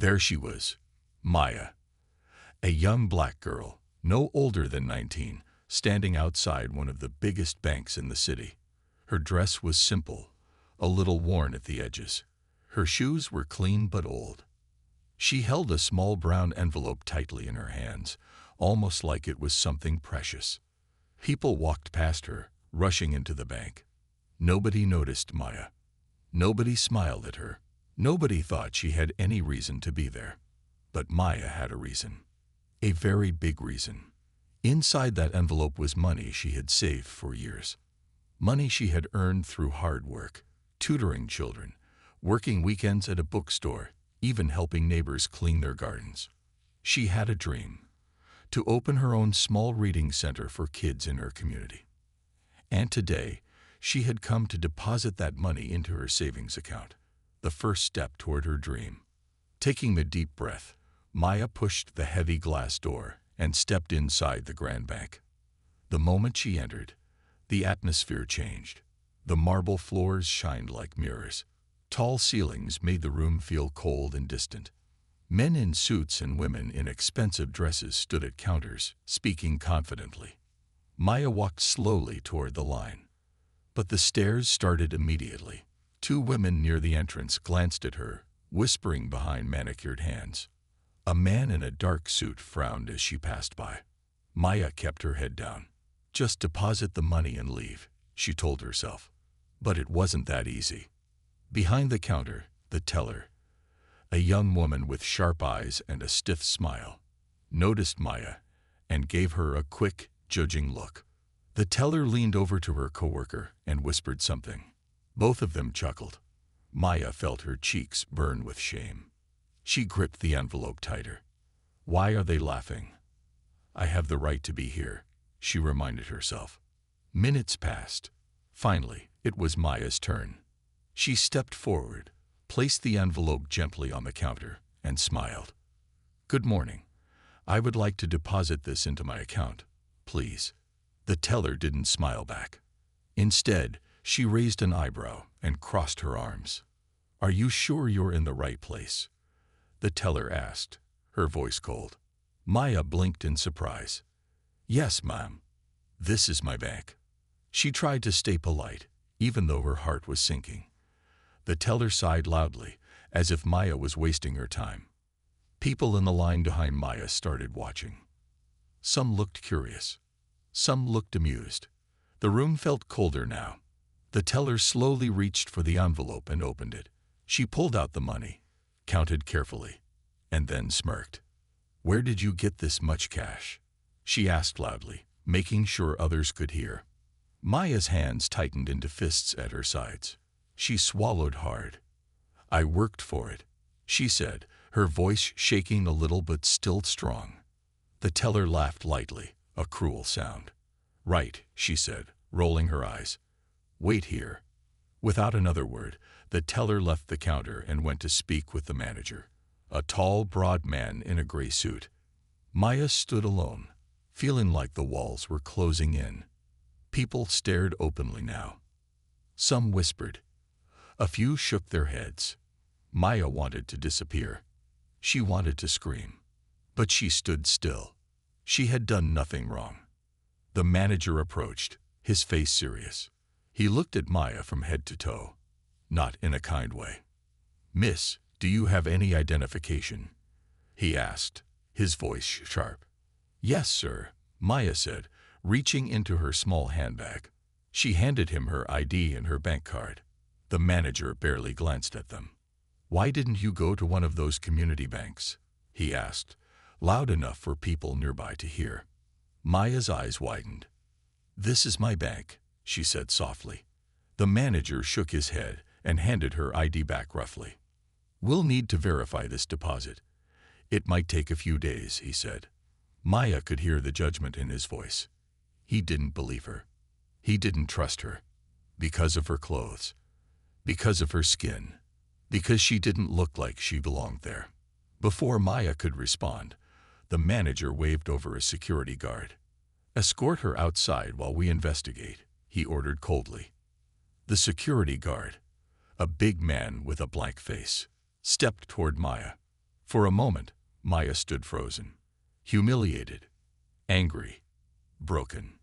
There she was, Maya, a young black girl, no older than 19, standing outside one of the biggest banks in the city. Her dress was simple, a little worn at the edges. Her shoes were clean but old. She held a small brown envelope tightly in her hands, almost like it was something precious. People walked past her, rushing into the bank. Nobody noticed Maya. Nobody smiled at her. Nobody thought she had any reason to be there. But Maya had a reason. A very big reason. Inside that envelope was money she had saved for years. Money she had earned through hard work, tutoring children, working weekends at a bookstore, even helping neighbors clean their gardens. She had a dream: to open her own small reading center for kids in her community. And today, she had come to deposit that money into her savings account, the first step toward her dream. Taking a deep breath, Maya pushed the heavy glass door and stepped inside the Grand Bank. The moment she entered, the atmosphere changed. The marble floors shined like mirrors. Tall ceilings made the room feel cold and distant. Men in suits and women in expensive dresses stood at counters, speaking confidently. Maya walked slowly toward the line. But the stares started immediately. Two women near the entrance glanced at her, whispering behind manicured hands. A man in a dark suit frowned as she passed by. Maya kept her head down. Just deposit the money and leave, she told herself. But it wasn't that easy. Behind the counter, the teller, a young woman with sharp eyes and a stiff smile, noticed Maya and gave her a quick, judging look. The teller leaned over to her coworker and whispered something. Both of them chuckled. Maya felt her cheeks burn with shame. She gripped the envelope tighter. Why are they laughing? I have the right to be here, she reminded herself. Minutes passed. Finally, it was Maya's turn. She stepped forward, placed the envelope gently on the counter, and smiled. Good morning. I would like to deposit this into my account, please. The teller didn't smile back. Instead, she raised an eyebrow and crossed her arms. Are you sure you're in the right place? The teller asked, her voice cold. Maya blinked in surprise. Yes, ma'am. This is my bank. She tried to stay polite, even though her heart was sinking. The teller sighed loudly, as if Maya was wasting her time. People in the line behind Maya started watching. Some looked curious. Some looked amused. The room felt colder now. The teller slowly reached for the envelope and opened it. She pulled out the money, counted carefully, and then smirked. Where did you get this much cash? She asked loudly, making sure others could hear. Maya's hands tightened into fists at her sides. She swallowed hard. I worked for it, she said, her voice shaking a little but still strong. The teller laughed lightly, a cruel sound. Right, she said, rolling her eyes. Wait here. Without another word, the teller left the counter and went to speak with the manager, a tall, broad man in a gray suit. Maya stood alone, feeling like the walls were closing in. People stared openly now. Some whispered. A few shook their heads. Maya wanted to disappear. She wanted to scream. But she stood still. She had done nothing wrong. The manager approached, his face serious. He looked at Maya from head to toe, not in a kind way. Miss, do you have any identification? He asked, his voice sharp. Yes, sir, Maya said, reaching into her small handbag. She handed him her ID and her bank card. The manager barely glanced at them. Why didn't you go to one of those community banks? He asked, loud enough for people nearby to hear. Maya's eyes widened. This is my bank, she said softly. The manager shook his head and handed her ID back roughly. We'll need to verify this deposit. It might take a few days, he said. Maya could hear the judgment in his voice. He didn't believe her. He didn't trust her. Because of her clothes. Because of her skin. Because she didn't look like she belonged there. Before Maya could respond, the manager waved over a security guard. Escort her outside while we investigate, he ordered coldly. The security guard, a big man with a blank face, stepped toward Maya. For a moment, Maya stood frozen, humiliated, angry, broken.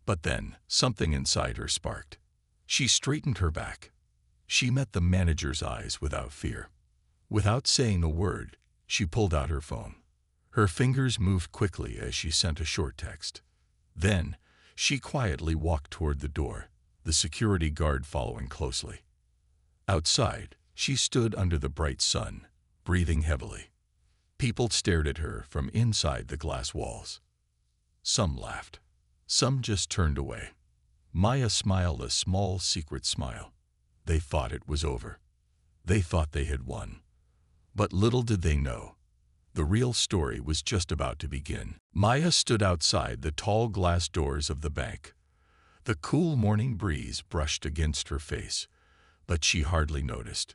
But then, something inside her sparked. She straightened her back. She met the manager's eyes without fear. Without saying a word, she pulled out her phone. Her fingers moved quickly as she sent a short text. Then, she quietly walked toward the door, the security guard following closely. Outside, she stood under the bright sun, breathing heavily. People stared at her from inside the glass walls. Some laughed. Some just turned away. Maya smiled a small secret smile. They thought it was over. They thought they had won. But little did they know, the real story was just about to begin. Maya stood outside the tall glass doors of the bank. The cool morning breeze brushed against her face, but she hardly noticed.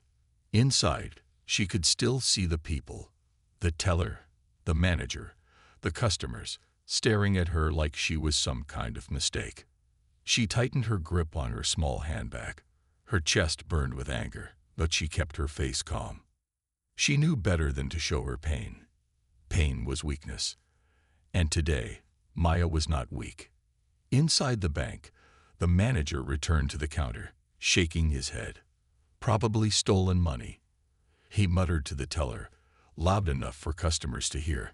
Inside, she could still see the people, the teller, the manager, the customers, staring at her like she was some kind of mistake. She tightened her grip on her small handbag. Her chest burned with anger, but she kept her face calm. She knew better than to show her pain. Pain was weakness. And today, Maya was not weak. Inside the bank, the manager returned to the counter, shaking his head. Probably stolen money. He muttered to the teller, loud enough for customers to hear.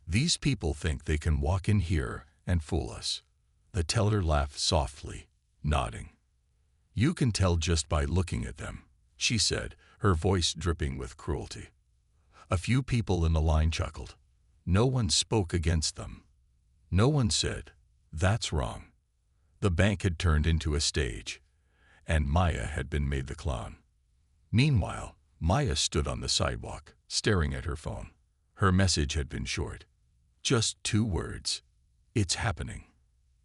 These people think they can walk in here and fool us. The teller laughed softly, nodding. You can tell just by looking at them, she said, her voice dripping with cruelty. A few people in the line chuckled. No one spoke against them. No one said, "That's wrong." The bank had turned into a stage, and Maya had been made the clown. Meanwhile, Maya stood on the sidewalk, staring at her phone. Her message had been short. Just 2 words. It's happening.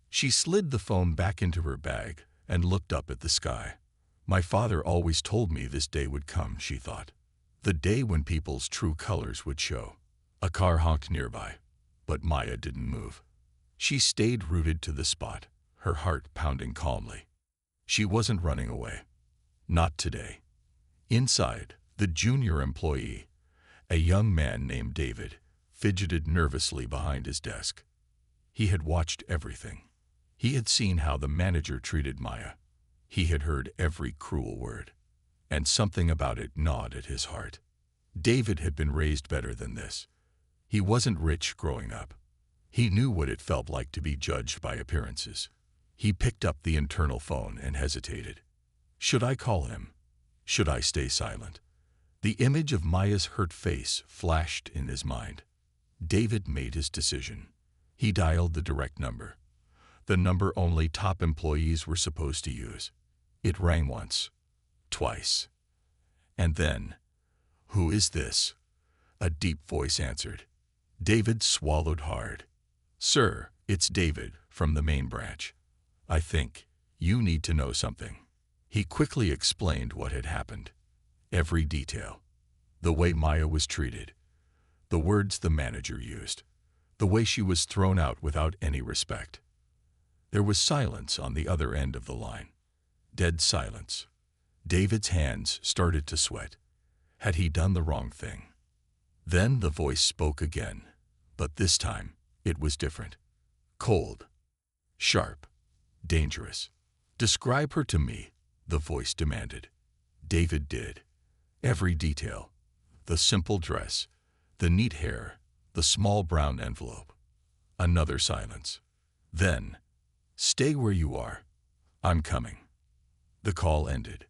She slid the phone back into her bag and looked up at the sky. My father always told me this day would come, she thought. The day when people's true colors would show. A car honked nearby, but Maya didn't move. She stayed rooted to the spot, her heart pounding calmly. She wasn't running away. Not today. Inside, the junior employee, a young man named David, fidgeted nervously behind his desk. He had watched everything. He had seen how the manager treated Maya. He had heard every cruel word, and something about it gnawed at his heart. David had been raised better than this. He wasn't rich growing up. He knew what it felt like to be judged by appearances. He picked up the internal phone and hesitated. Should I call him? Should I stay silent? The image of Maya's hurt face flashed in his mind. David made his decision. He dialed the direct number. The number only top employees were supposed to use. It rang once, twice. And then, "Who is this?" a deep voice answered. David swallowed hard. "Sir, it's David from the main branch. I think you need to know something." He quickly explained what had happened. Every detail. The way Maya was treated. The words the manager used. The way she was thrown out without any respect. There was silence on the other end of the line. Dead silence. David's hands started to sweat. Had he done the wrong thing? Then the voice spoke again, but this time it was different. Cold. Sharp. Dangerous. "Describe her to me," the voice demanded. David did. Every detail. The simple dress, the neat hair, the small brown envelope. Another silence. Then, "Stay where you are. I'm coming." The call ended.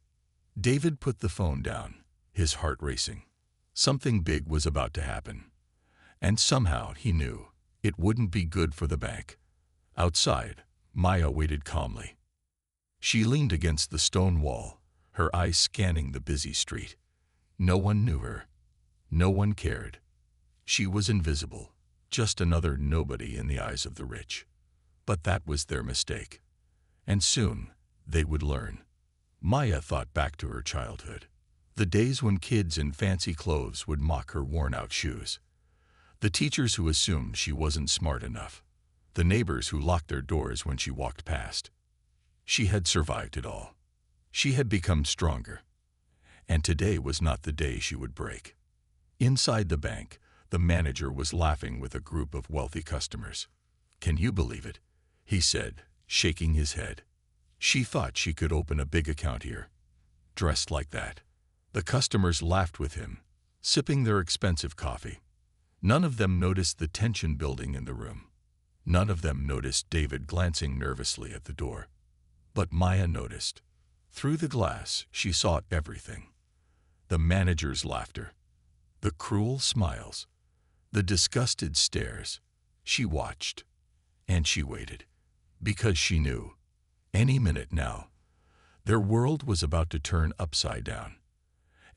David put the phone down, his heart racing. Something big was about to happen. And somehow he knew it wouldn't be good for the bank. Outside, Maya waited calmly. She leaned against the stone wall, her eyes scanning the busy street. No one knew her. No one cared. She was invisible, just another nobody in the eyes of the rich. But that was their mistake. And soon, they would learn. Maya thought back to her childhood. The days when kids in fancy clothes would mock her worn-out shoes. The teachers who assumed she wasn't smart enough. The neighbors who locked their doors when she walked past. She had survived it all. She had become stronger. And today was not the day she would break. Inside the bank, the manager was laughing with a group of wealthy customers. "Can you believe it?" he said, shaking his head. "She thought she could open a big account here, dressed like that." The customers laughed with him, sipping their expensive coffee. None of them noticed the tension building in the room. None of them noticed David glancing nervously at the door. But Maya noticed. Through the glass, she saw everything. The manager's laughter, the cruel smiles, the disgusted stares. She watched, and she waited, because she knew, any minute now, their world was about to turn upside down.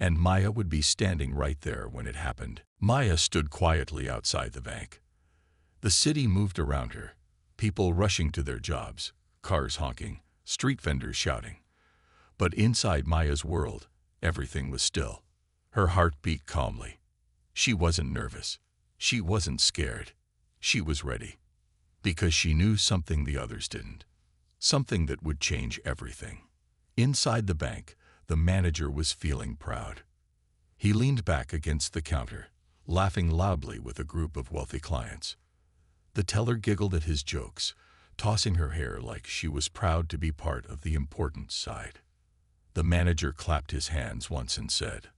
And Maya would be standing right there when it happened. Maya stood quietly outside the bank. The city moved around her, people rushing to their jobs, cars honking, street vendors shouting. But inside Maya's world, everything was still. Her heart beat calmly. She wasn't nervous. She wasn't scared. She was ready. Because she knew something the others didn't. Something that would change everything. Inside the bank, the manager was feeling proud. He leaned back against the counter, laughing loudly with a group of wealthy clients. The teller giggled at his jokes, tossing her hair like she was proud to be part of the important side. The manager clapped his hands once and said,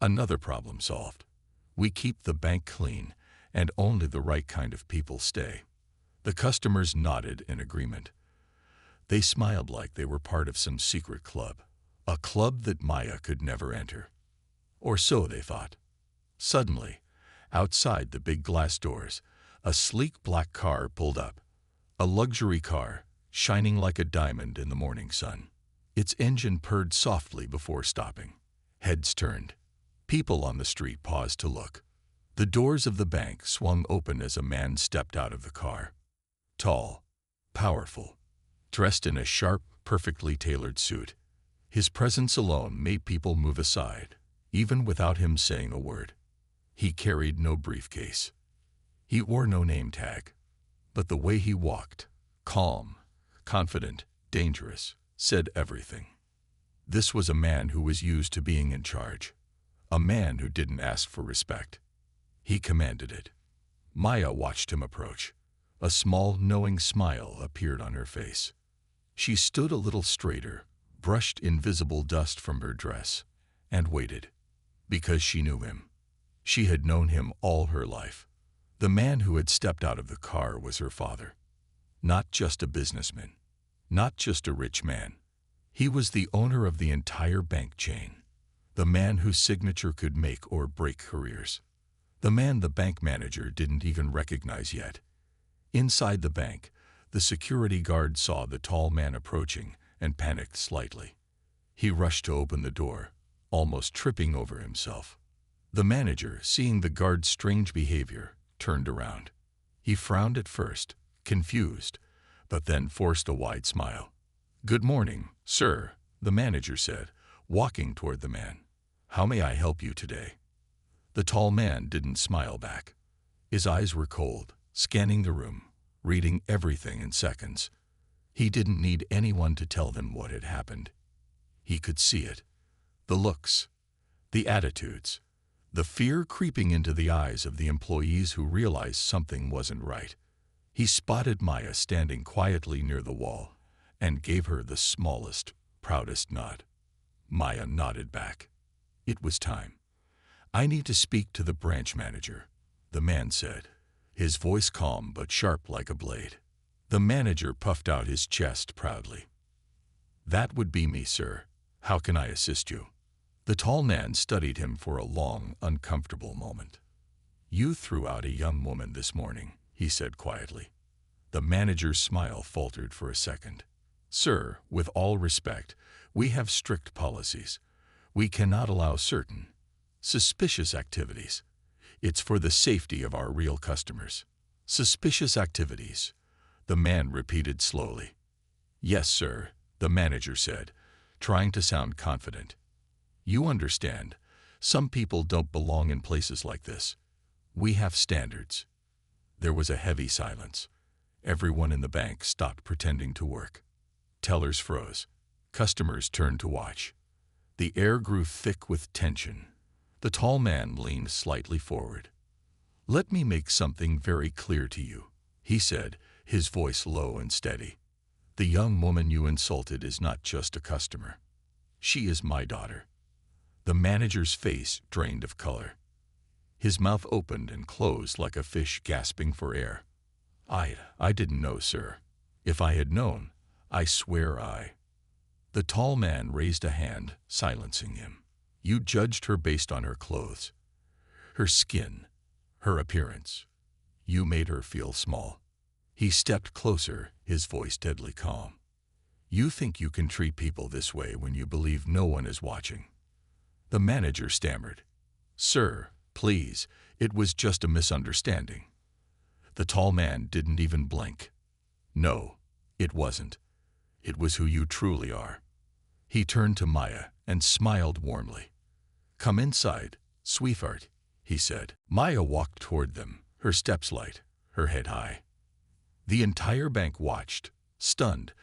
"Another problem solved. We keep the bank clean, and only the right kind of people stay." The customers nodded in agreement. They smiled like they were part of some secret club, a club that Maya could never enter. Or so they thought. Suddenly, outside the big glass doors, a sleek black car pulled up. A luxury car, shining like a diamond in the morning sun. Its engine purred softly before stopping. Heads turned. People on the street paused to look. The doors of the bank swung open as a man stepped out of the car. Tall, powerful, dressed in a sharp, perfectly tailored suit. His presence alone made people move aside, even without him saying a word. He carried no briefcase. He wore no name tag. But the way he walked, calm, confident, dangerous, said everything. This was a man who was used to being in charge. A man who didn't ask for respect. He commanded it. Maya watched him approach. A small, knowing smile appeared on her face. She stood a little straighter, brushed invisible dust from her dress, and waited. Because she knew him. She had known him all her life. The man who had stepped out of the car was her father. Not just a businessman. Not just a rich man. He was the owner of the entire bank chain. The man whose signature could make or break careers. The man the bank manager didn't even recognize yet. Inside the bank, the security guard saw the tall man approaching and panicked slightly. He rushed to open the door, almost tripping over himself. The manager, seeing the guard's strange behavior, turned around. He frowned at first, confused, but then forced a wide smile. "Good morning, sir," the manager said, walking toward the man. "How may I help you today?" The tall man didn't smile back. His eyes were cold, scanning the room, reading everything in seconds. He didn't need anyone to tell them what had happened. He could see it. The looks, the attitudes, the fear creeping into the eyes of the employees who realized something wasn't right. He spotted Maya standing quietly near the wall and gave her the smallest, proudest nod. Maya nodded back. It was time. "I need to speak to the branch manager," the man said, his voice calm but sharp like a blade. The manager puffed out his chest proudly. "That would be me, sir. How can I assist you?" The tall man studied him for a long, uncomfortable moment. "You threw out a young woman this morning," he said quietly. The manager's smile faltered for a second. "Sir, with all respect, we have strict policies. We cannot allow certain suspicious activities. It's for the safety of our real customers." "Suspicious activities," the man repeated slowly. "Yes, sir," the manager said, trying to sound confident. "You understand, some people don't belong in places like this. We have standards." There was a heavy silence. Everyone in the bank stopped pretending to work. Tellers froze. Customers turned to watch. The air grew thick with tension. The tall man leaned slightly forward. "Let me make something very clear to you," he said, his voice low and steady. "The young woman you insulted is not just a customer. She is my daughter." The manager's face drained of color. His mouth opened and closed like a fish gasping for air. I didn't know, sir. If I had known, I swear I—" The tall man raised a hand, silencing him. "You judged her based on her clothes, her skin, her appearance. You made her feel small." He stepped closer, his voice deadly calm. "You think you can treat people this way when you believe no one is watching." The manager stammered. "Sir, please, it was just a misunderstanding." The tall man didn't even blink. "No, it wasn't. It was who you truly are." He turned to Maya and smiled warmly. "Come inside, sweetheart," he said. Maya walked toward them, her steps light, her head high. The entire bank watched, stunned,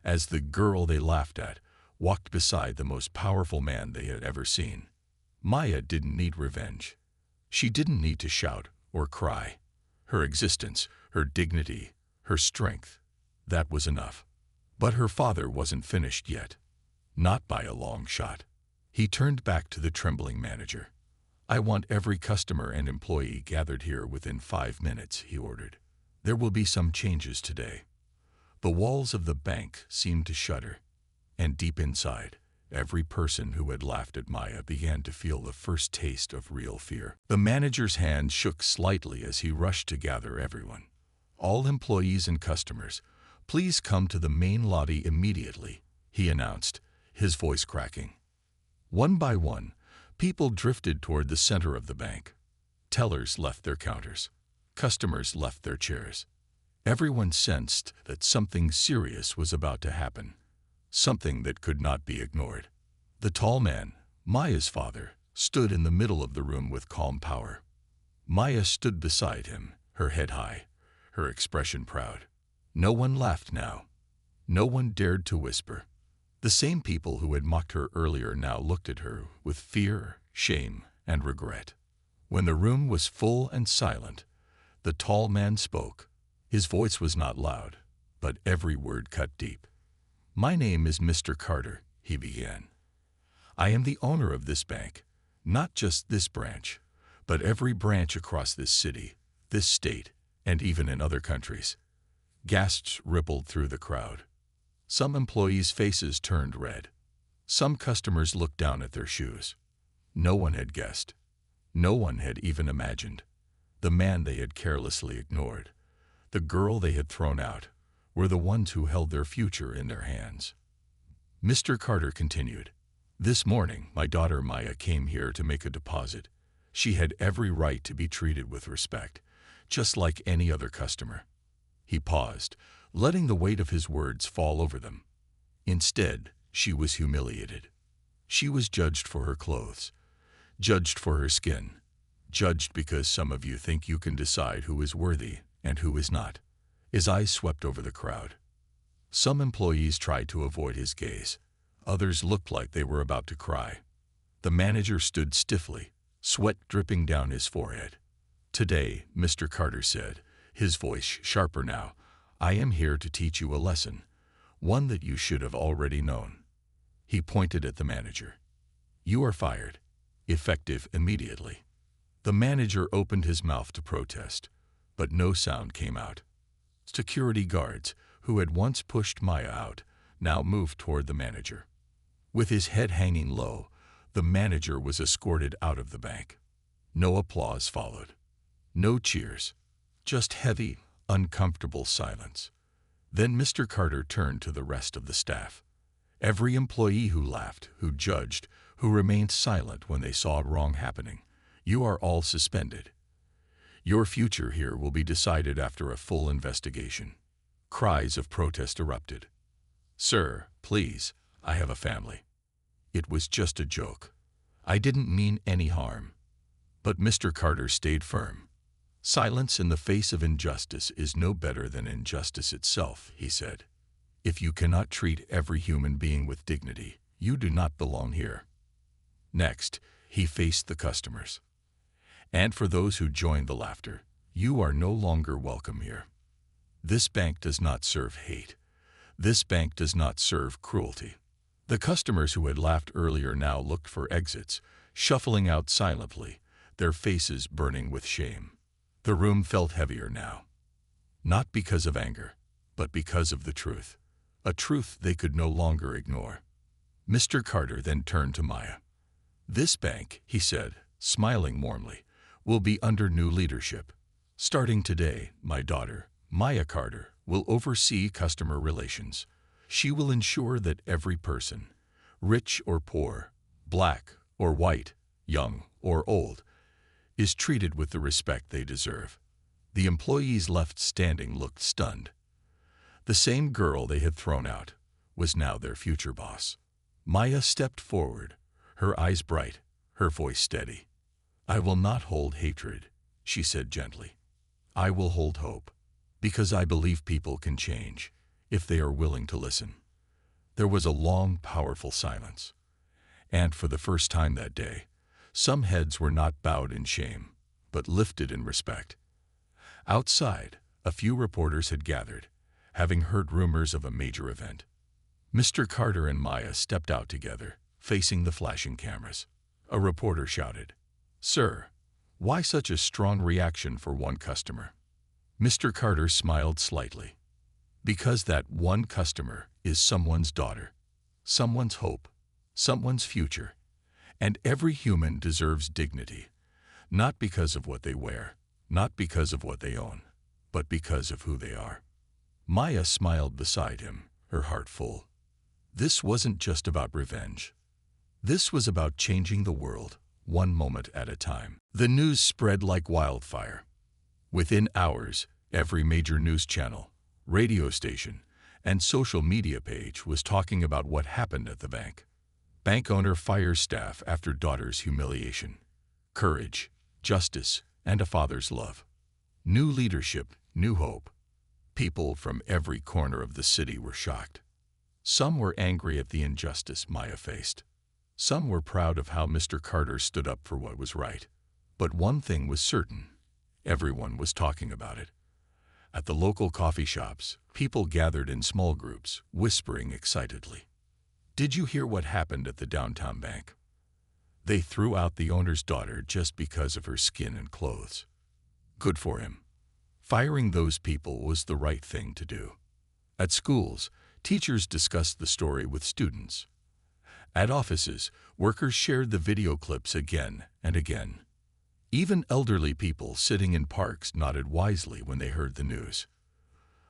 as the girl they laughed at walked beside the most powerful man they had ever seen. Maya didn't need revenge. She didn't need to shout or cry. Her existence, her dignity, her strength, that was enough. But her father wasn't finished yet. Not by a long shot. He turned back to the trembling manager. "I want every customer and employee gathered here within 5 minutes," he ordered. "There will be some changes today." The walls of the bank seemed to shudder, and deep inside, every person who had laughed at Maya began to feel the first taste of real fear. The manager's hand shook slightly as he rushed to gather everyone. "All employees and customers, please come to the main lobby immediately," he announced, his voice cracking. One by one, people drifted toward the center of the bank. Tellers left their counters. Customers left their chairs. Everyone sensed that something serious was about to happen, something that could not be ignored. The tall man, Maya's father, stood in the middle of the room with calm power. Maya stood beside him, her head high, her expression proud. No one laughed now. No one dared to whisper. The same people who had mocked her earlier now looked at her with fear, shame, and regret. When the room was full and silent, the tall man spoke. His voice was not loud, but every word cut deep. "My name is Mr. Carter," he began. "I am the owner of this bank, not just this branch, but every branch across this city, this state, and even in other countries." Gasps rippled through the crowd. Some employees' faces turned red. Some customers looked down at their shoes. No one had guessed. No one had even imagined. The man they had carelessly ignored, the girl they had thrown out, were the ones who held their future in their hands. Mr. Carter continued, "This morning, my daughter Maya came here to make a deposit. She had every right to be treated with respect, just like any other customer." He paused, letting the weight of his words fall over them. Instead, she was humiliated. She was judged for her clothes, judged for her skin, judged because some of you think you can decide who is worthy and who is not. His eyes swept over the crowd. Some employees tried to avoid his gaze. Others looked like they were about to cry. The manager stood stiffly, sweat dripping down his forehead. "Today," Mr. Carter said, his voice sharper now, "I am here to teach you a lesson, one that you should have already known." He pointed at the manager. "You are fired, effective immediately." The manager opened his mouth to protest, but no sound came out. Security guards, who had once pushed Maya out, now moved toward the manager. With his head hanging low, the manager was escorted out of the bank. No applause followed. No cheers. Just heavy, uncomfortable silence. Then Mr. Carter turned to the rest of the staff. Every employee who laughed, who judged, who remained silent when they saw wrong happening, you are all suspended. Your future here will be decided after a full investigation. Cries of protest erupted. "Sir, please, I have a family. It was just a joke. I didn't mean any harm." But Mr. Carter stayed firm. "Silence in the face of injustice is no better than injustice itself," he said. "If you cannot treat every human being with dignity, you do not belong here." Next, he faced the customers. And for those who joined the laughter, you are no longer welcome here. This bank does not serve hate. This bank does not serve cruelty. The customers who had laughed earlier now looked for exits, shuffling out silently, their faces burning with shame. The room felt heavier now. Not because of anger, but because of the truth. A truth they could no longer ignore. Mr. Carter then turned to Maya. "This bank," he said, smiling warmly, "will be under new leadership. Starting today, my daughter, Maya Carter, will oversee customer relations. She will ensure that every person, rich or poor, black or white, young or old, is treated with the respect they deserve." The employees left standing looked stunned. The same girl they had thrown out was now their future boss. Maya stepped forward, her eyes bright, her voice steady. "I will not hold hatred," she said gently. "I will hold hope, because I believe people can change if they are willing to listen." There was a long, powerful silence. And for the first time that day, some heads were not bowed in shame, but lifted in respect. Outside, a few reporters had gathered, having heard rumors of a major event. Mr. Carter and Maya stepped out together, facing the flashing cameras. A reporter shouted, "Sir, why such a strong reaction for one customer?" Mr. Carter smiled slightly. "Because that one customer is someone's daughter, someone's hope, someone's future, and every human deserves dignity, not because of what they wear, not because of what they own, but because of who they are." Maya smiled beside him, her heart full. This wasn't just about revenge. This was about changing the world, one moment at a time. The news spread like wildfire. Within hours, every major news channel, radio station, and social media page was talking about what happened at the bank. Bank owner fires staff after daughter's humiliation. Courage, justice, and a father's love. New leadership, new hope. People from every corner of the city were shocked. Some were angry at the injustice Maya faced. Some were proud of how Mr. Carter stood up for what was right. But one thing was certain. Everyone was talking about it. At the local coffee shops, people gathered in small groups, whispering excitedly. "Did you hear what happened at the downtown bank? They threw out the owner's daughter just because of her skin and clothes. Good for him. Firing those people was the right thing to do." At schools, teachers discussed the story with students. At offices, workers shared the video clips again and again. Even elderly people sitting in parks nodded wisely when they heard the news.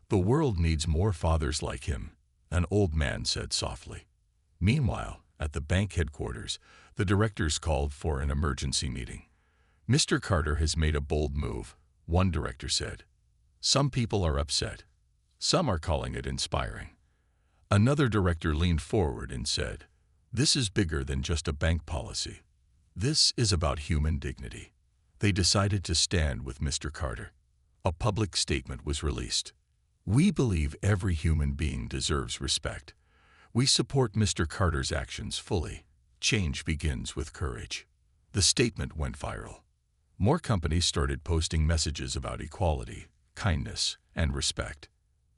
"The world needs more fathers like him," an old man said softly. Meanwhile, at the bank headquarters, the directors called for an emergency meeting. "Mr. Carter has made a bold move," one director said. "Some people are upset. Some are calling it inspiring." Another director leaned forward and said, "This is bigger than just a bank policy. This is about human dignity." They decided to stand with Mr. Carter. A public statement was released. "We believe every human being deserves respect. We support Mr. Carter's actions fully. Change begins with courage." The statement went viral. More companies started posting messages about equality, kindness, and respect.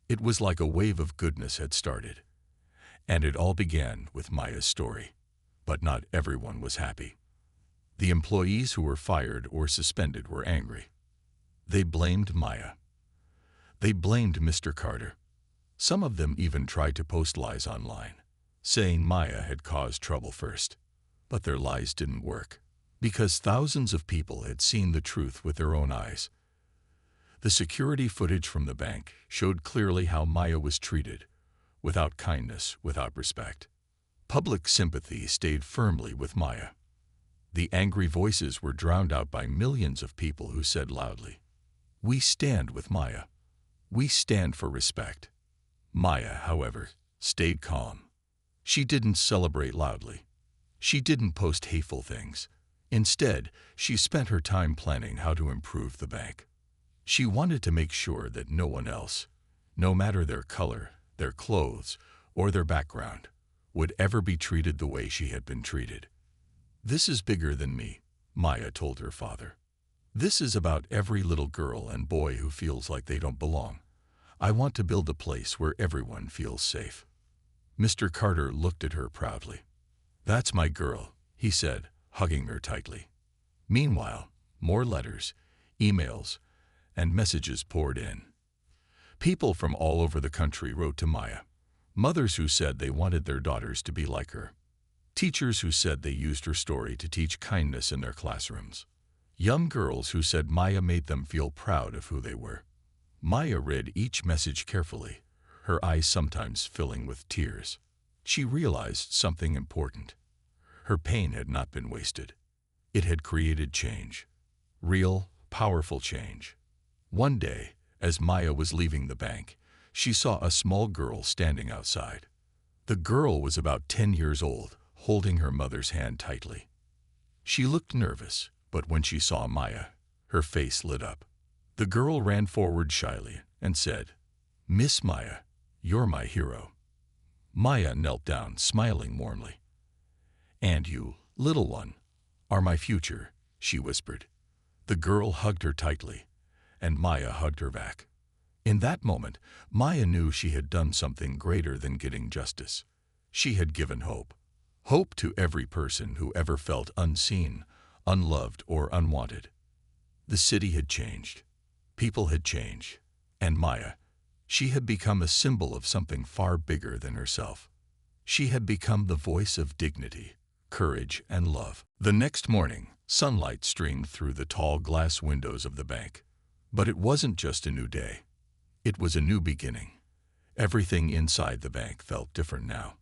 It was like a wave of goodness had started. And it all began with Maya's story. But not everyone was happy. The employees who were fired or suspended were angry. They blamed Maya. They blamed Mr. Carter. Some of them even tried to post lies online, saying Maya had caused trouble first. But their lies didn't work, because thousands of people had seen the truth with their own eyes. The security footage from the bank showed clearly how Maya was treated, without kindness, without respect. Public sympathy stayed firmly with Maya. The angry voices were drowned out by millions of people who said loudly, "We stand with Maya. We stand for respect." Maya, however, stayed calm. She didn't celebrate loudly. She didn't post hateful things. Instead, she spent her time planning how to improve the bank. She wanted to make sure that no one else, no matter their color, their clothes, or their background, would ever be treated the way she had been treated. "This is bigger than me," Maya told her father. "This is about every little girl and boy who feels like they don't belong. I want to build a place where everyone feels safe." Mr. Carter looked at her proudly. "That's my girl," he said, hugging her tightly. Meanwhile, more letters, emails, and messages poured in. People from all over the country wrote to Maya. Mothers who said they wanted their daughters to be like her. Teachers who said they used her story to teach kindness in their classrooms. Young girls who said Maya made them feel proud of who they were. Maya read each message carefully, her eyes sometimes filling with tears. She realized something important. Her pain had not been wasted. It had created change. Real, powerful change. One day, as Maya was leaving the bank, she saw a small girl standing outside. The girl was about 10 years old, holding her mother's hand tightly. She looked nervous, but when she saw Maya, her face lit up. The girl ran forward shyly and said, "Miss Maya, you're my hero." Maya knelt down, smiling warmly. "And you, little one, are my future," she whispered. The girl hugged her tightly, and Maya hugged her back. In that moment, Maya knew she had done something greater than getting justice. She had given hope. Hope to every person who ever felt unseen, unloved, or unwanted. The city had changed. People had changed. And Maya, she had become a symbol of something far bigger than herself. She had become the voice of dignity, courage, and love. The next morning, sunlight streamed through the tall glass windows of the bank. But it wasn't just a new day. It was a new beginning. Everything inside the bank felt different now.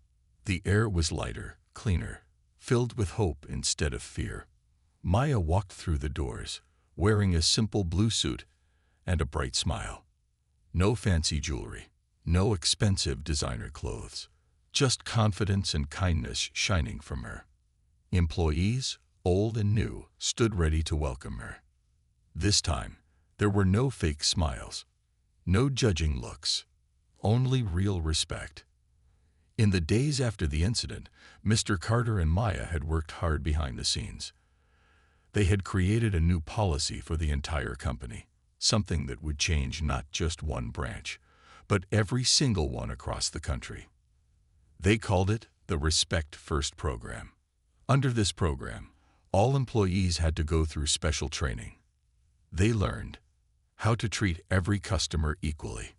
The air was lighter, cleaner, filled with hope instead of fear. Maya walked through the doors, wearing a simple blue suit and a bright smile. No fancy jewelry, no expensive designer clothes, just confidence and kindness shining from her. Employees, old and new, stood ready to welcome her. This time, there were no fake smiles, no judging looks, only real respect. In the days after the incident, Mr. Carter and Maya had worked hard behind the scenes. They had created a new policy for the entire company, something that would change not just one branch, but every single one across the country. They called it the Respect First program. Under this program, all employees had to go through special training. They learned how to treat every customer equally,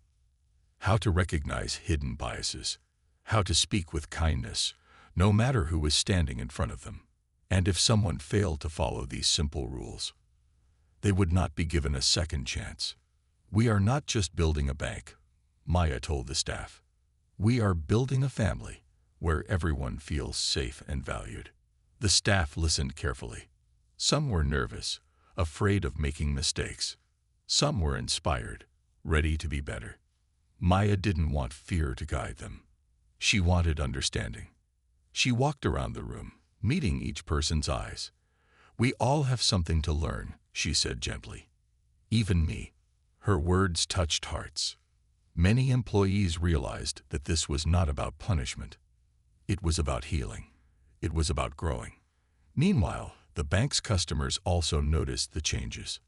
how to recognize hidden biases, how to speak with kindness, no matter who was standing in front of them. And if someone failed to follow these simple rules, they would not be given a second chance. "We are not just building a bank," Maya told the staff. "We are building a family where everyone feels safe and valued." The staff listened carefully. Some were nervous, afraid of making mistakes. Some were inspired, ready to be better. Maya didn't want fear to guide them. She wanted understanding. She walked around the room, meeting each person's eyes. "We all have something to learn," she said gently. "Even me." Her words touched hearts. Many employees realized that this was not about punishment. It was about healing. It was about growing. Meanwhile, the bank's customers also noticed the changes.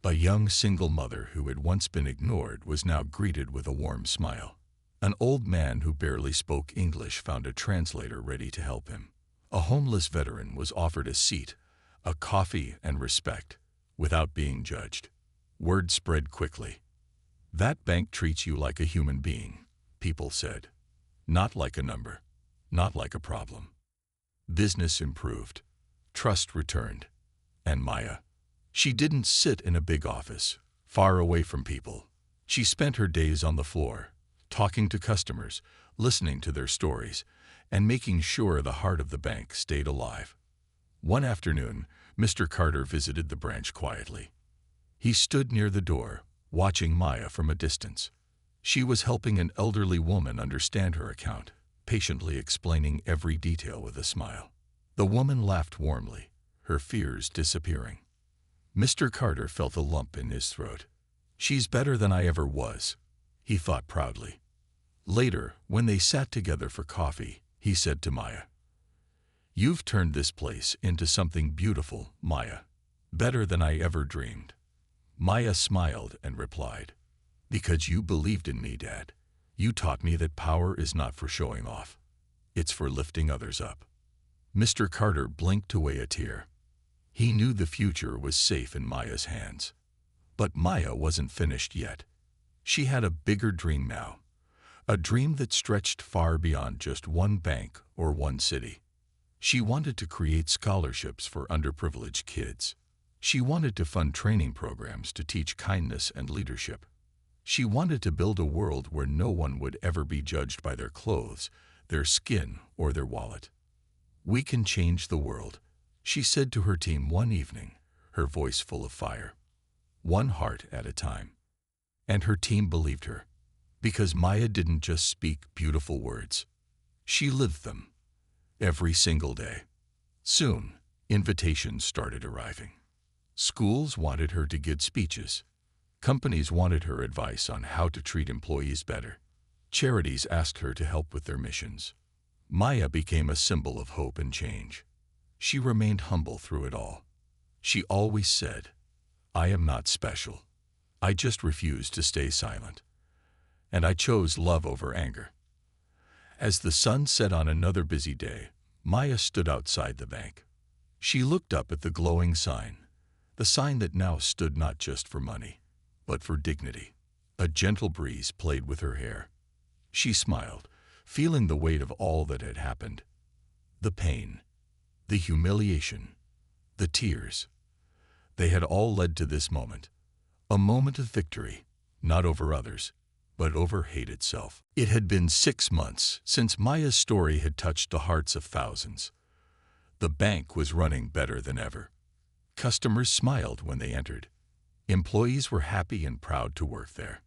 A young single mother who had once been ignored was now greeted with a warm smile. An old man who barely spoke English found a translator ready to help him. A homeless veteran was offered a seat, a coffee, and respect, without being judged. Word spread quickly. "That bank treats you like a human being," people said. "Not like a number, not like a problem." Business improved. Trust returned. And Maya, she didn't sit in a big office, far away from people. She spent her days on the floor, talking to customers, listening to their stories, and making sure the heart of the bank stayed alive. One afternoon, Mr. Carter visited the branch quietly. He stood near the door, watching Maya from a distance. She was helping an elderly woman understand her account, patiently explaining every detail with a smile. The woman laughed warmly, her fears disappearing. Mr. Carter felt a lump in his throat. "She's better than I ever was," he thought proudly. Later, when they sat together for coffee, he said to Maya, You've turned this place into something beautiful, Maya. Better than I ever dreamed. Maya smiled and replied, "Because you believed in me, Dad. You taught me that power is not for showing off. It's for lifting others up." Mr. Carter blinked away a tear. He knew the future was safe in Maya's hands. But Maya wasn't finished yet. She had a bigger dream now. A dream that stretched far beyond just one bank or one city. She wanted to create scholarships for underprivileged kids. She wanted to fund training programs to teach kindness and leadership. She wanted to build a world where no one would ever be judged by their clothes, their skin, or their wallet. "We can change the world," she said to her team one evening, her voice full of fire. One heart at a time. And her team believed her. Because Maya didn't just speak beautiful words. She lived them. Every single day. Soon, invitations started arriving. Schools wanted her to give speeches. Companies wanted her advice on how to treat employees better. Charities asked her to help with their missions. Maya became a symbol of hope and change. She remained humble through it all. She always said, "I am not special. I just refuse to stay silent. And I chose love over anger." As the sun set on another busy day, Maya stood outside the bank. She looked up at the glowing sign, the sign that now stood not just for money, but for dignity. A gentle breeze played with her hair. She smiled, feeling the weight of all that had happened. The pain, the humiliation, the tears. They had all led to this moment. A moment of victory, not over others, but over hate itself. It had been 6 months since Maya's story had touched the hearts of thousands. The bank was running better than ever. Customers smiled when they entered. Employees were happy and proud to work there.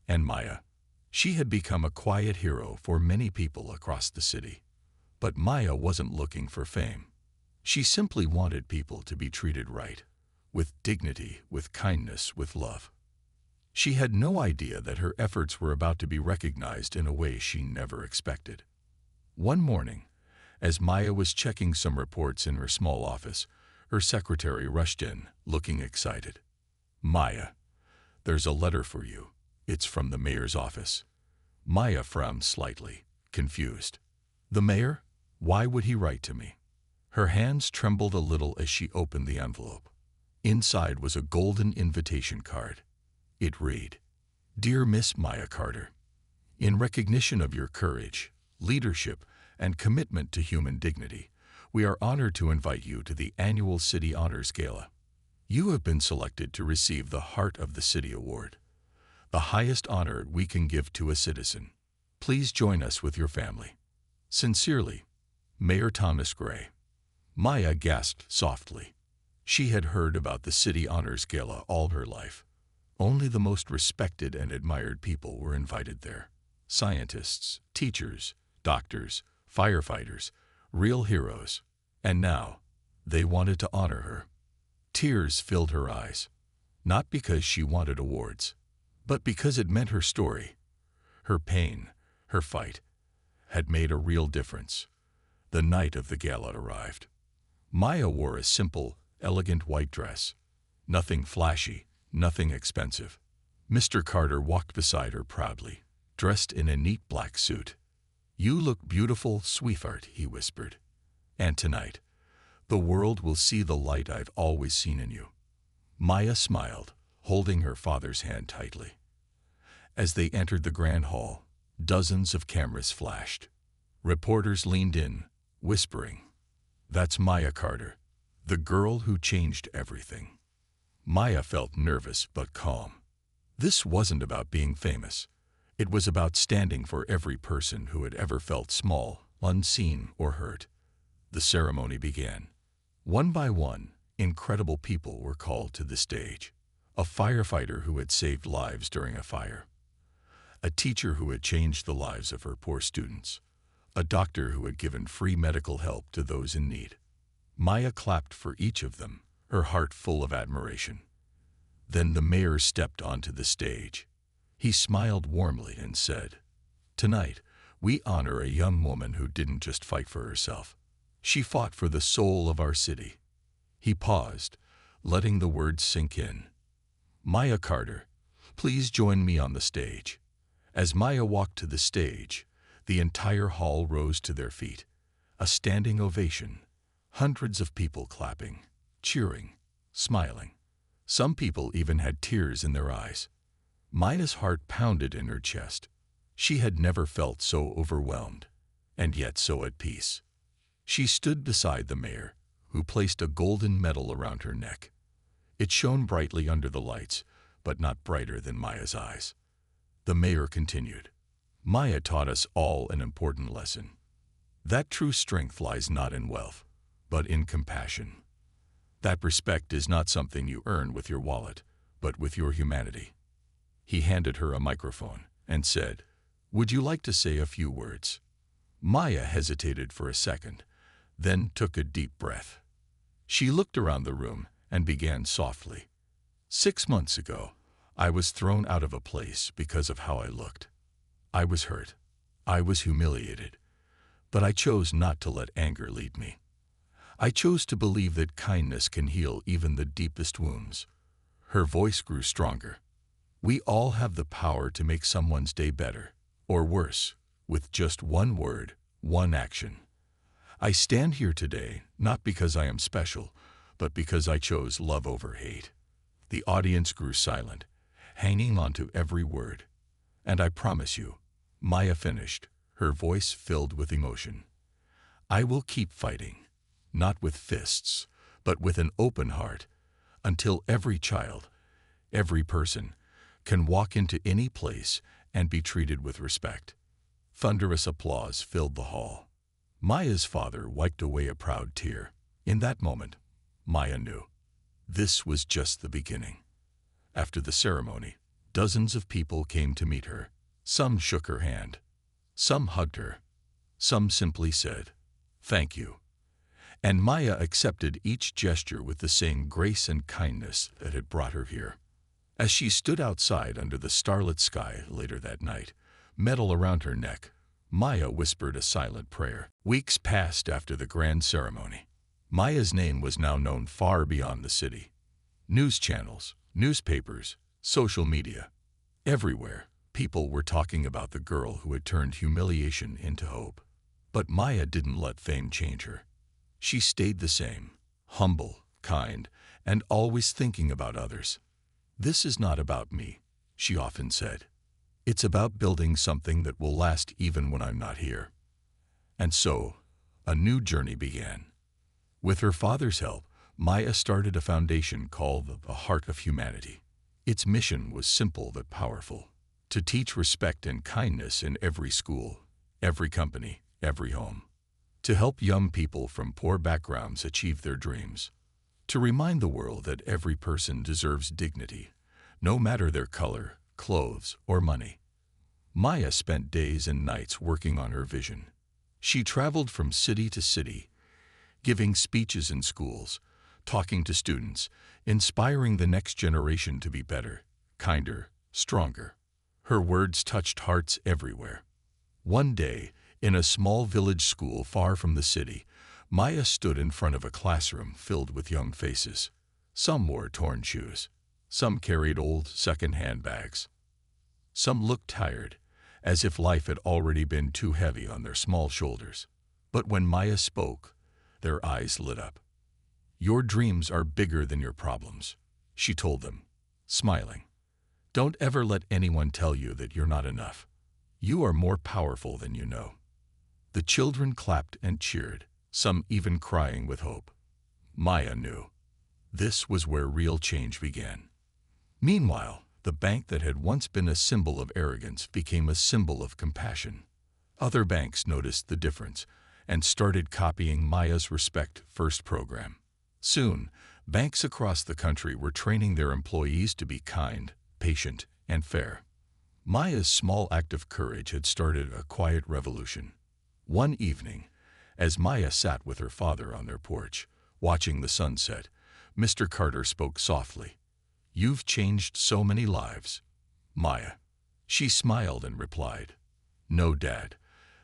And Maya, she had become a quiet hero for many people across the city. But Maya wasn't looking for fame. She simply wanted people to be treated right, with dignity, with kindness, with love. She had no idea that her efforts were about to be recognized in a way she never expected. One morning, as Maya was checking some reports in her small office, her secretary rushed in, looking excited. "Maya, there's a letter for you. It's from the mayor's office." Maya frowned slightly, confused. "The mayor? Why would he write to me?" Her hands trembled a little as she opened the envelope. Inside was a golden invitation card. It read, "Dear Miss Maya Carter, in recognition of your courage, leadership, and commitment to human dignity, we are honored to invite you to the annual City Honors Gala. You have been selected to receive the Heart of the City Award, the highest honor we can give to a citizen. Please join us with your family. Sincerely, Mayor Thomas Gray." Maya gasped softly. She had heard about the City Honors Gala all her life. Only the most respected and admired people were invited there. Scientists, teachers, doctors, firefighters, real heroes. And now, they wanted to honor her. Tears filled her eyes, not because she wanted awards, but because it meant her story, her pain, her fight, had made a real difference. The night of the gala arrived. Maya wore a simple, elegant white dress. Nothing flashy, nothing expensive. Mr. Carter walked beside her proudly, dressed in a neat black suit. "You look beautiful, sweetheart," he whispered. "And tonight, the world will see the light I've always seen in you." Maya smiled, holding her father's hand tightly. As they entered the grand hall, dozens of cameras flashed. Reporters leaned in, whispering, "That's Maya Carter, the girl who changed everything." Maya felt nervous but calm. This wasn't about being famous. It was about standing for every person who had ever felt small, unseen, or hurt. The ceremony began. One by one, incredible people were called to the stage. A firefighter who had saved lives during a fire. A teacher who had changed the lives of her poor students. A doctor who had given free medical help to those in need. Maya clapped for each of them, her heart full of admiration. Then the mayor stepped onto the stage. He smiled warmly and said, "Tonight, we honor a young woman who didn't just fight for herself. She fought for the soul of our city. He paused, letting the words sink in. Maya Carter, please join me on the stage. As Maya walked to the stage, the entire hall rose to their feet. A standing ovation. Hundreds of people clapping, cheering, smiling. Some people even had tears in their eyes. Maya's heart pounded in her chest. She had never felt so overwhelmed, and yet so at peace. She stood beside the mayor, who placed a golden medal around her neck. It shone brightly under the lights, but not brighter than Maya's eyes. The mayor continued. Maya taught us all an important lesson. That true strength lies not in wealth, but in compassion. That respect is not something you earn with your wallet, but with your humanity. He handed her a microphone and said, "Would you like to say a few words?" Maya hesitated for a second, then took a deep breath. She looked around the room and began softly. 6 months ago, I was thrown out of a place because of how I looked. I was hurt. I was humiliated. But I chose not to let anger lead me. I chose to believe that kindness can heal even the deepest wounds. Her voice grew stronger. We all have the power to make someone's day better, or worse, with just one word, one action. I stand here today not because I am special, but because I chose love over hate. The audience grew silent, hanging on to every word. And I promise you, Maya finished, her voice filled with emotion. I will keep fighting, not with fists, but with an open heart, until every child, every person, can walk into any place and be treated with respect. Thunderous applause filled the hall. Maya's father wiped away a proud tear. In that moment, Maya knew. This was just the beginning. After the ceremony, dozens of people came to meet her. Some shook her hand. Some hugged her. Some simply said, "Thank you." And Maya accepted each gesture with the same grace and kindness that had brought her here. As she stood outside under the starlit sky later that night, medal around her neck, Maya whispered a silent prayer. Weeks passed after the grand ceremony. Maya's name was now known far beyond the city. News channels, newspapers, social media. Everywhere, people were talking about the girl who had turned humiliation into hope. But Maya didn't let fame change her. She stayed the same, humble, kind, and always thinking about others. This is not about me, she often said. It's about building something that will last even when I'm not here. And so, a new journey began. With her father's help, Maya started a foundation called the Heart of Humanity. Its mission was simple but powerful: to teach respect and kindness in every school, every company, every home. To help young people from poor backgrounds achieve their dreams. To remind the world that every person deserves dignity, no matter their color, clothes, or money. Maya spent days and nights working on her vision. She traveled from city to city, giving speeches in schools, talking to students, inspiring the next generation to be better, kinder, stronger. Her words touched hearts everywhere. One day, in a small village school far from the city, Maya stood in front of a classroom filled with young faces. Some wore torn shoes. Some carried old second-hand bags. Some looked tired, as if life had already been too heavy on their small shoulders. But when Maya spoke, their eyes lit up. Your dreams are bigger than your problems, she told them, smiling. Don't ever let anyone tell you that you're not enough. You are more powerful than you know. The children clapped and cheered, some even crying with hope. Maya knew. This was where real change began. Meanwhile, the bank that had once been a symbol of arrogance became a symbol of compassion. Other banks noticed the difference and started copying Maya's Respect First program. Soon, banks across the country were training their employees to be kind, patient, and fair. Maya's small act of courage had started a quiet revolution. One evening, as Maya sat with her father on their porch, watching the sunset, Mr. Carter spoke softly. You've changed so many lives, Maya. She smiled and replied, No, Dad.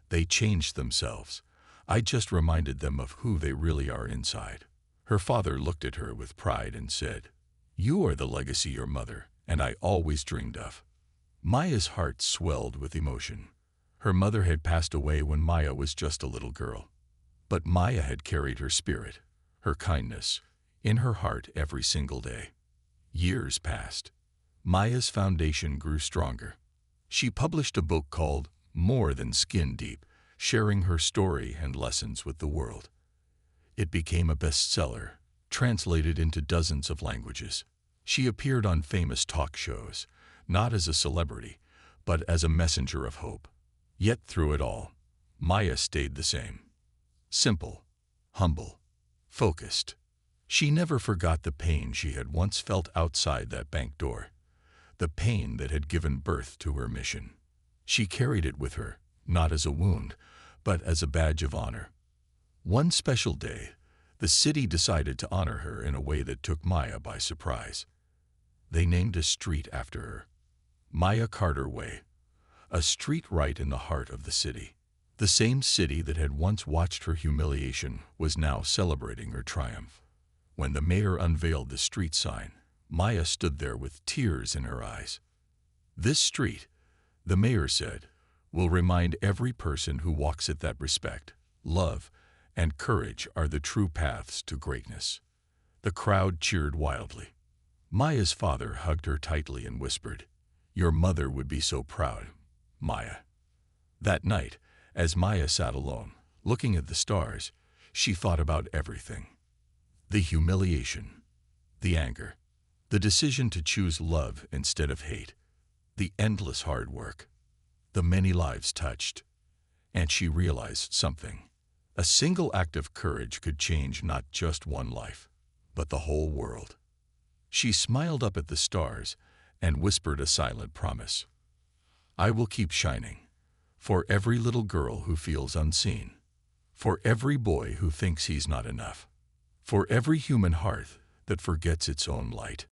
They changed themselves. I just reminded them of who they really are inside." Her father looked at her with pride and said, "You are the legacy your mother and I always dreamed of." Maya's heart swelled with emotion. Her mother had passed away when Maya was just a little girl. But Maya had carried her spirit, her kindness, in her heart every single day. Years passed. Maya's foundation grew stronger. She published a book called More Than Skin Deep, sharing her story and lessons with the world. It became a bestseller, translated into dozens of languages. She appeared on famous talk shows, not as a celebrity, but as a messenger of hope. Yet through it all, Maya stayed the same. Simple, humble, focused. She never forgot the pain she had once felt outside that bank door, the pain that had given birth to her mission. She carried it with her, not as a wound, but as a badge of honor. One special day, the city decided to honor her in a way that took Maya by surprise. They named a street after her, Maya Carter Way, a street right in the heart of the city. The same city that had once watched her humiliation was now celebrating her triumph. When the mayor unveiled the street sign, Maya stood there with tears in her eyes. "This street," the mayor said, "will remind every person who walks it that respect, love, and courage are the true paths to greatness." The crowd cheered wildly. Maya's father hugged her tightly and whispered, "Your mother would be so proud, Maya." That night, as Maya sat alone, looking at the stars, she thought about everything. The humiliation, the anger, the decision to choose love instead of hate, the endless hard work, the many lives touched. And she realized something. A single act of courage could change not just one life, but the whole world. She smiled up at the stars and whispered a silent promise. "I will keep shining, for every little girl who feels unseen, for every boy who thinks he's not enough, for every human heart that forgets its own light."